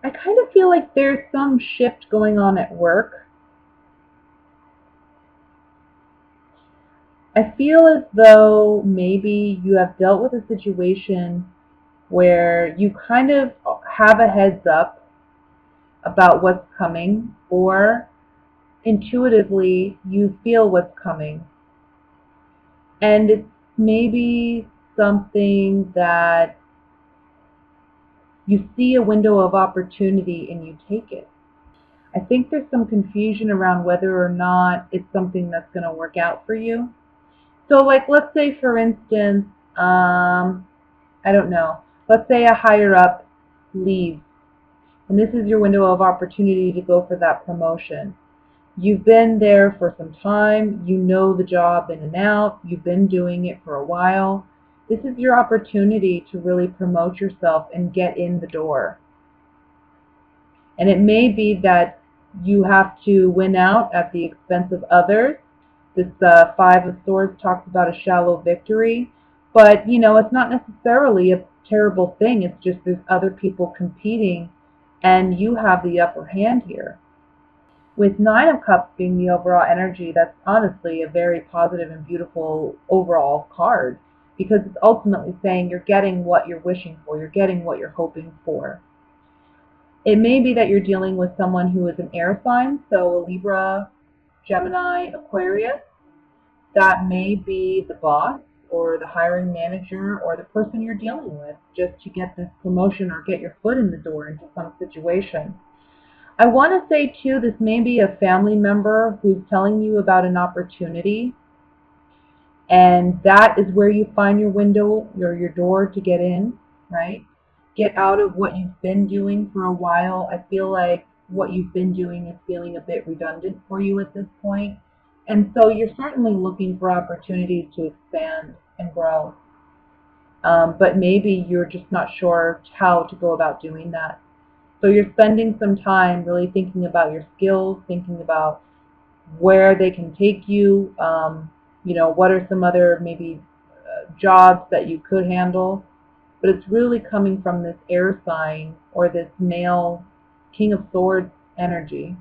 I kind of feel like there's some shift going on at work. I feel as though maybe you have dealt with a situation where you kind of have a heads up about what's coming, or intuitively you feel what's coming. And it's maybe something that you see a window of opportunity and you take it. I think there's some confusion around whether or not it's something that's going to work out for you. So, like, let's say, for instance, I don't know, let's say a higher up leaves, and this is your window of opportunity to go for that promotion. You've been there for some time, you know the job in and out, you've been doing it for a while. This is your opportunity to really promote yourself and get in the door. And it may be that you have to win out at the expense of others. This Five of Swords talks about a shallow victory, but it's not necessarily a terrible thing. It's just there's other people competing, and you have the upper hand here. With Nine of Cups being the overall energy, that's honestly a very positive and beautiful overall card, because it's ultimately saying you're getting what you're wishing for, you're getting what you're hoping for. It may be that you're dealing with someone who is an air sign, so a Libra, Gemini, Aquarius. That may be the boss or the hiring manager or the person you're dealing with just to get this promotion or get your foot in the door into some situation. I want to say, too, this may be a family member who's telling you about an opportunity, and that is where you find your window or your door to get in, right? Get out of what you've been doing for a while. I feel like what you've been doing is feeling a bit redundant for you at this point. And so you're certainly looking for opportunities to expand and grow. But maybe you're just not sure how to go about doing that. So you're spending some time really thinking about your skills, thinking about where they can take you, what are some other maybe jobs that you could handle. But it's really coming from this air sign or this male King of Swords energy.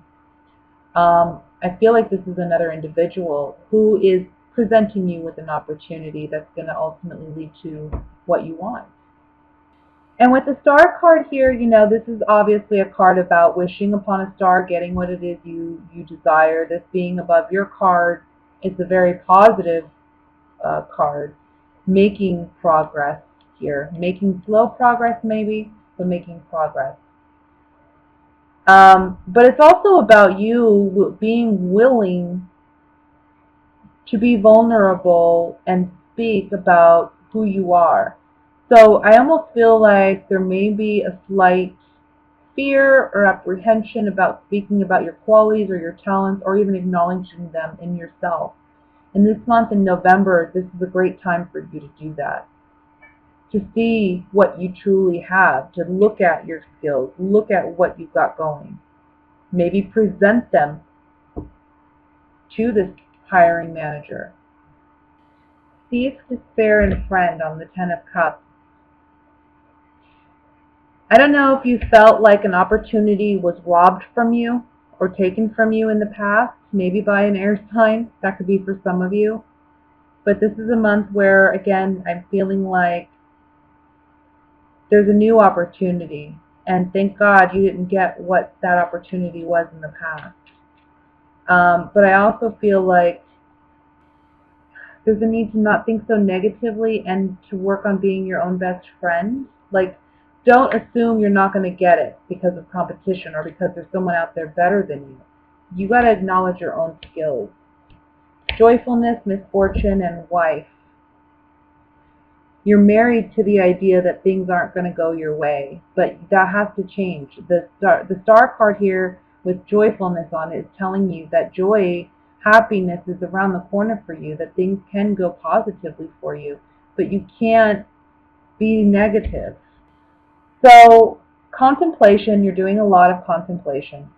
I feel like this is another individual who is presenting you with an opportunity that's going to ultimately lead to what you want. And with the star card here, this is obviously a card about wishing upon a star, getting what it is you desire. This being above your card, it's a very positive card, making progress here. Making slow progress maybe, but making progress. But it's also about you being willing to be vulnerable and speak about who you are. So I almost feel like there may be a slight fear or apprehension about speaking about your qualities or your talents, or even acknowledging them in yourself. And this month in November, this is a great time for you to do that. To see what you truly have, to look at your skills, look at what you've got going. Maybe present them to this hiring manager. Cease despair in a friend on the Ten of Cups. I don't know if you felt like an opportunity was robbed from you or taken from you in the past, maybe by an air sign. That could be for some of you. But this is a month where, again, I'm feeling like there's a new opportunity. And thank God you didn't get what that opportunity was in the past. But I also feel like there's a need to not think so negatively and to work on being your own best friend. Like, don't assume you're not going to get it because of competition or because there's someone out there better than you. You got to acknowledge your own skills. Joyfulness, misfortune, and wife. You're married to the idea that things aren't going to go your way, but that has to change. The star card here with joyfulness on it is telling you that joy, happiness is around the corner for you, that things can go positively for you, but you can't be negative. So contemplation, you're doing a lot of contemplation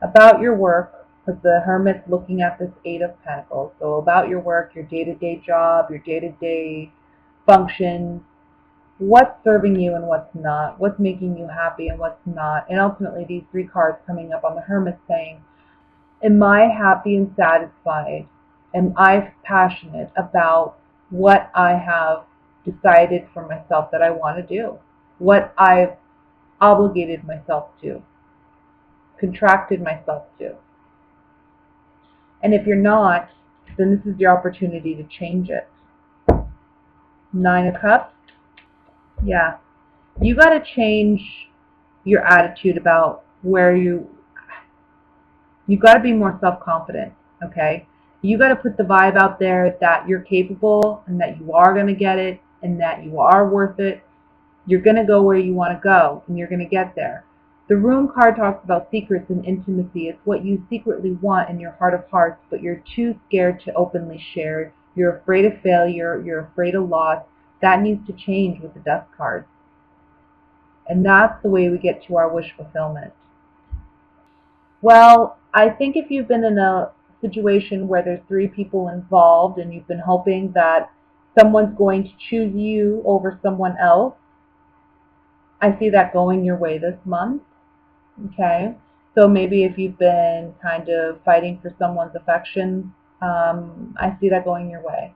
about your work, because the Hermit's looking at this Eight of Pentacles. So about your work, your day-to-day job, your day-to-day functions, what's serving you and what's not, what's making you happy and what's not. And ultimately, these three cards coming up on the Hermit saying, am I happy and satisfied? Am I passionate about what I have decided for myself that I want to do? What I've obligated myself to, contracted myself to. And if you're not, then this is your opportunity to change it. Nine of Cups. Yeah. You got to change your attitude about where you got to be more self-confident, okay? You got to put the vibe out there that you're capable and that you are going to get it and that you are worth it. You're going to go where you want to go and you're going to get there. The Room card talks about secrets and intimacy. It's what you secretly want in your heart of hearts, but you're too scared to openly share. You're afraid of failure. You're afraid of loss. That needs to change with the Death card. And that's the way we get to our wish fulfillment. Well, I think if you've been in a situation where there's three people involved and you've been hoping that someone's going to choose you over someone else, I see that going your way this month. Okay? So maybe if you've been kind of fighting for someone's affection, I see that going your way.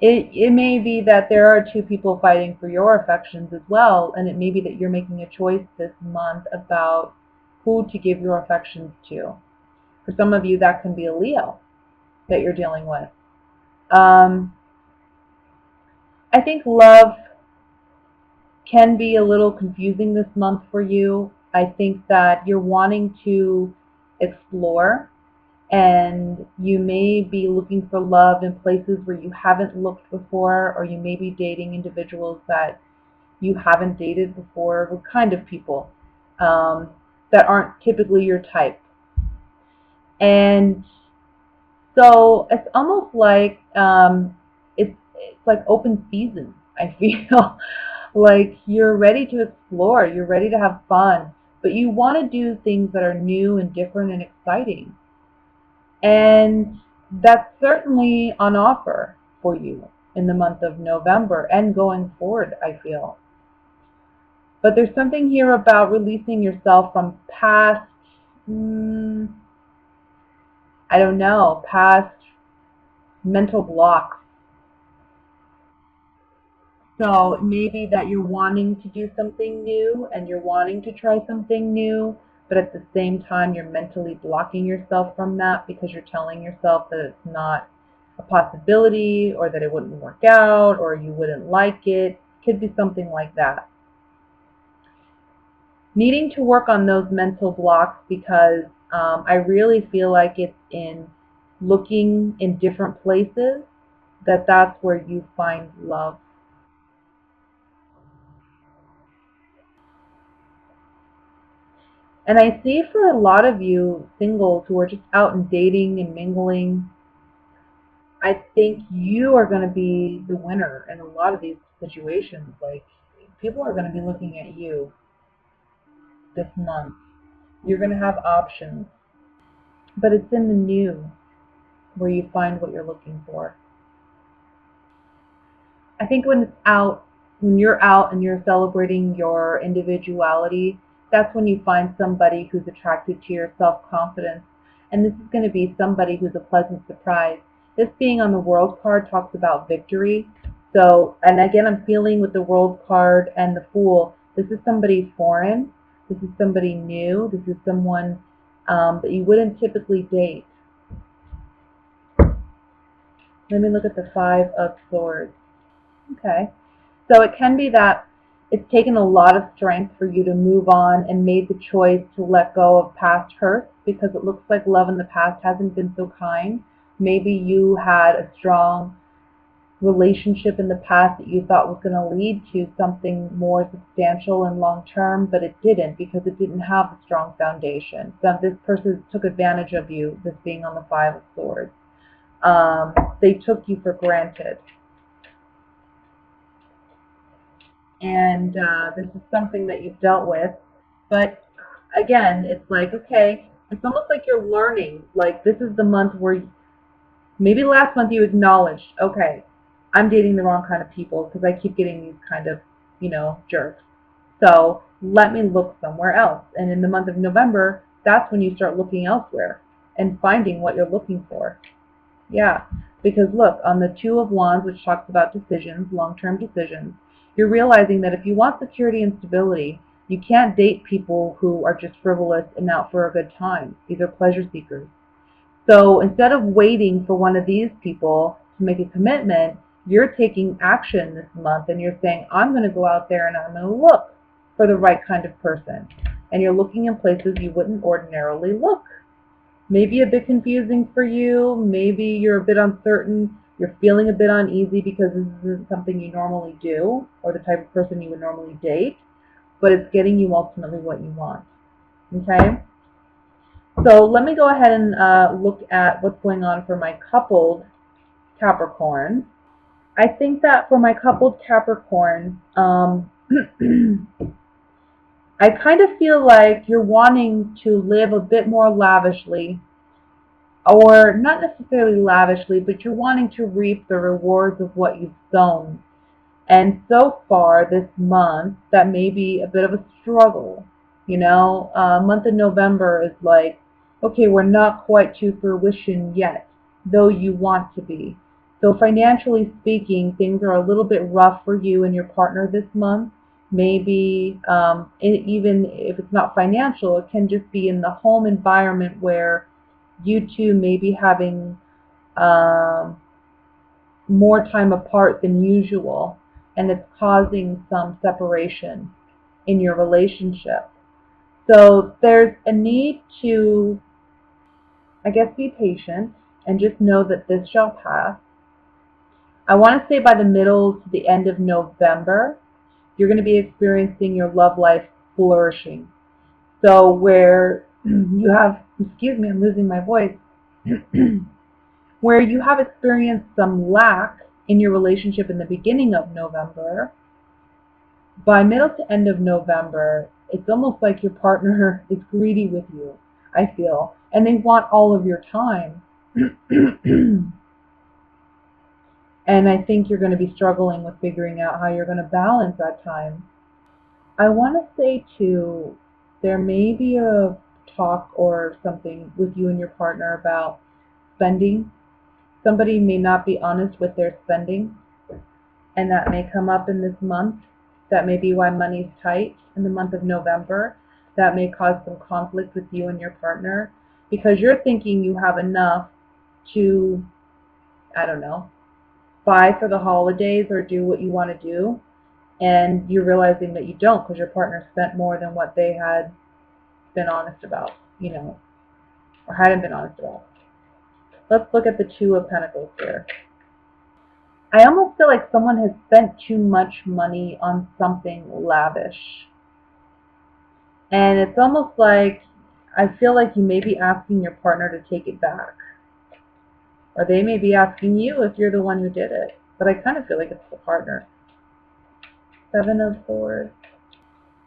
It may be that there are two people fighting for your affections as well, and it may be that you're making a choice this month about who to give your affections to. For some of you, that can be a Leo that you're dealing with. I think love can be a little confusing this month for you. I think that you're wanting to explore, and you may be looking for love in places where you haven't looked before, or you may be dating individuals that you haven't dated before, what kind of people that aren't typically your type. And so it's almost like it's like open season, I feel. Like you're ready to explore, you're ready to have fun, but you want to do things that are new and different and exciting. And that's certainly on offer for you in the month of November and going forward, I feel. But there's something here about releasing yourself from past, I don't know, past mental blocks. So maybe that you're wanting to do something new and you're wanting to try something new, but at the same time you're mentally blocking yourself from that because you're telling yourself that it's not a possibility or that it wouldn't work out or you wouldn't like it. Could be something like that. Needing to work on those mental blocks because I really feel like it's in looking in different places that's where you find love. And I see for a lot of you singles who are just out and dating and mingling, I think you are going to be the winner in a lot of these situations. Like, people are going to be looking at you this month. You're going to have options. But it's in the new where you find what you're looking for. I think when you're out and you're celebrating your individuality, that's when you find somebody who's attracted to your self-confidence. And this is going to be somebody who's a pleasant surprise. This being on the World card talks about victory. So, and again, I'm feeling with the World card and the Fool, this is somebody foreign. This is somebody new. This is someone that you wouldn't typically date. Let me look at the Five of Swords. Okay. So it can be that it's taken a lot of strength for you to move on and made the choice to let go of past hurts because it looks like love in the past hasn't been so kind. Maybe you had a strong relationship in the past that you thought was going to lead to something more substantial and long term, but it didn't because it didn't have a strong foundation. So this person took advantage of you, this being on the Five of Swords. They took you for granted. And this is something that you've dealt with. But again, it's like, okay, it's almost like you're learning. Like, this is the month where maybe last month you acknowledged, okay, I'm dating the wrong kind of people because I keep getting these kind of jerks. So let me look somewhere else. And in the month of November, that's when you start looking elsewhere and finding what you're looking for. Yeah, because look, on the Two of Wands, which talks about decisions, long-term decisions, you're realizing that if you want security and stability, you can't date people who are just frivolous and out for a good time. These are pleasure seekers. So instead of waiting for one of these people to make a commitment, you're taking action this month and you're saying, I'm going to go out there and I'm going to look for the right kind of person. And you're looking in places you wouldn't ordinarily look. Maybe a bit confusing for you. Maybe you're a bit uncertain. You're feeling a bit uneasy because this isn't something you normally do or the type of person you would normally date. But it's getting you ultimately what you want. Okay? So let me go ahead and look at what's going on for my coupled Capricorn. I think that for my coupled Capricorn, I kind of feel like you're wanting to live a bit more lavishly, or not necessarily lavishly, but you're wanting to reap the rewards of what you've sown. And so far this month, that may be a bit of a struggle. Month of November is like, okay, we're not quite to fruition yet, though you want to be. So financially speaking, things are a little bit rough for you and your partner this month. Maybe even if it's not financial, it can just be in the home environment where you two may be having more time apart than usual, and it's causing some separation in your relationship. So there's a need to, I guess, be patient and just know that this shall pass. I want to say by the middle to the end of November, you're going to be experiencing your love life flourishing. So where you have, excuse me, I'm losing my voice, where you have experienced some lack in your relationship in the beginning of November, by middle to end of November, it's almost like your partner is greedy with you, I feel, and they want all of your time. And I think you're going to be struggling with figuring out how you're going to balance that time. I want to say, too, there may be a talk or something with you and your partner about spending. Somebody may not be honest with their spending, and that may come up in this month. That may be why money's tight in the month of November. That may cause some conflict with you and your partner because you're thinking you have enough to, I don't know, buy for the holidays or do what you want to do, and you're realizing that you don't because your partner spent more than what they had been honest about, or hadn't been honest about. Let's look at the Two of Pentacles here. I almost feel like someone has spent too much money on something lavish. And it's almost like, I feel like you may be asking your partner to take it back. Or they may be asking you if you're the one who did it. But I kind of feel like it's the partner. Seven of Swords.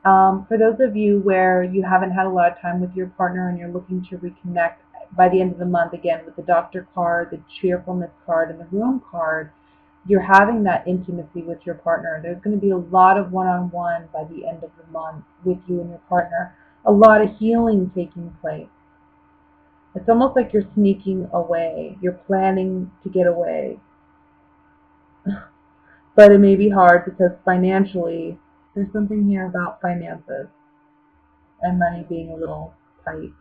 For those of you where you haven't had a lot of time with your partner and you're looking to reconnect by the end of the month, again, with the Doctor card, the Cheerfulness card, and the Room card, you're having that intimacy with your partner. There's going to be a lot of one-on-one by the end of the month with you and your partner. A lot of healing taking place. It's almost like you're sneaking away. You're planning to get away. But it may be hard because financially, there's something here about finances and money being a little tight.